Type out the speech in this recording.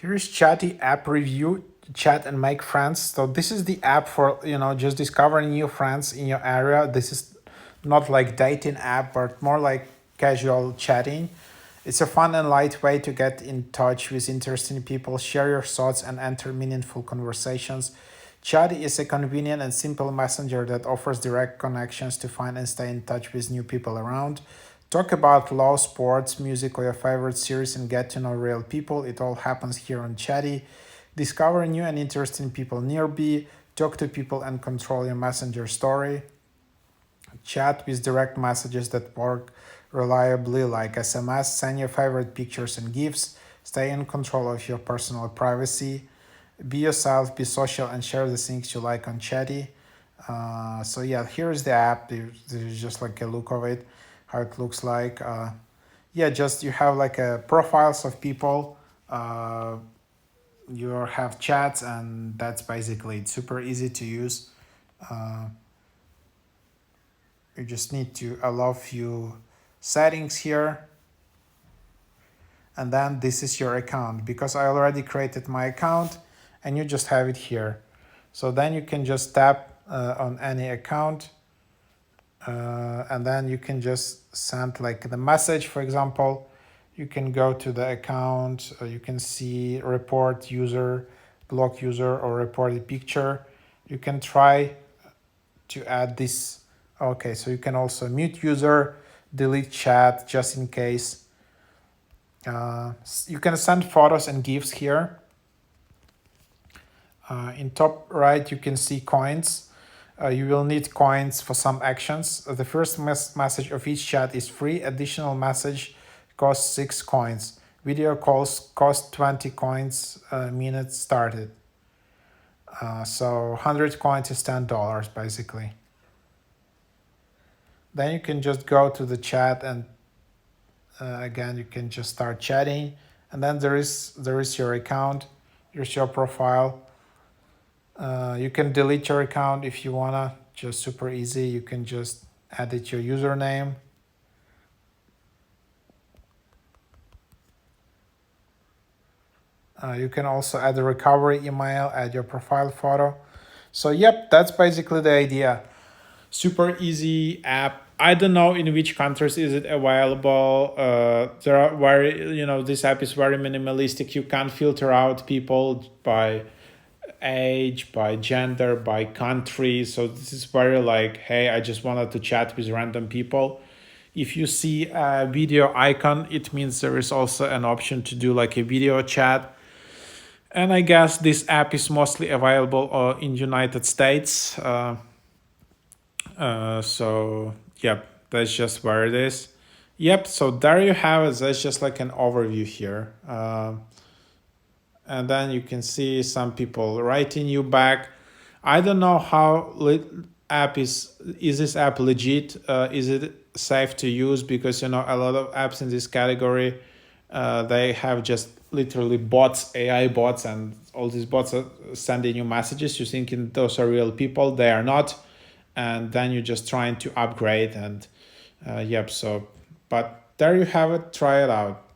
Here's Chaty app review, chat and make friends. So this is the app for, just discovering new friends in your area. This is not like dating app, but more like casual chatting. It's a fun and light way to get in touch with interesting people, share your thoughts and enter meaningful conversations. Chaty is a convenient and simple messenger that offers direct connections to find and stay in touch with new people around. Talk about law, sports, music, or your favorite series and get to know real people. It all happens here on Chaty. Discover new and interesting people nearby. Talk to people and control your messenger story. Chat with direct messages that work reliably like SMS. Send your favorite pictures and GIFs. Stay in control of your personal privacy. Be yourself, be social, and share the things you like on Chaty. So yeah, here's the app. There's just like a look of it, how it looks like. Yeah, just you have like a profiles of people. You have chats, and that's basically it. Super easy to use. You just need to allow few settings here, and then this is your account because I already created my account, and you just have it here. So then you can just tap on any account, and then you can just send like the message. For example, you can go to the account, you can see report user, block user, or report a picture. You can try to add this. Okay, so you can also mute user, delete chat just in case. You can send photos and GIFs here. In top right, you can see coins. You will need coins for some actions. The first message of each chat is free. Additional message costs 6 coins. Video calls cost 20 coins, minutes started. So 100 coins is $10 basically. Then you can just go to the chat and again you can just start chatting, and then there is your account, here's your profile. You can delete your account if you wanna, just super easy. You can just edit your username. You can also add a recovery email, add your profile photo. So yep, that's basically the idea. Super easy app. I don't know in which countries is it available. There are this app is very minimalistic. You can't filter out people by age, by gender, by country. So this is very like, hey, I just wanted to chat with random people. If you see a video icon, it means there is also an option to do like a video chat. And I guess this app is mostly available in United States. So yep, that's just where it is. Yep, so there you have it. That's just like an overview here. And then you can see some people writing you back. I don't know how app is this app legit? Is it safe to use? Because a lot of apps in this category, they have just literally bots, AI bots, and all these bots are sending you messages. You thinking those are real people? They are not, and then you're just trying to upgrade. And yep. So, but there you have it. Try it out.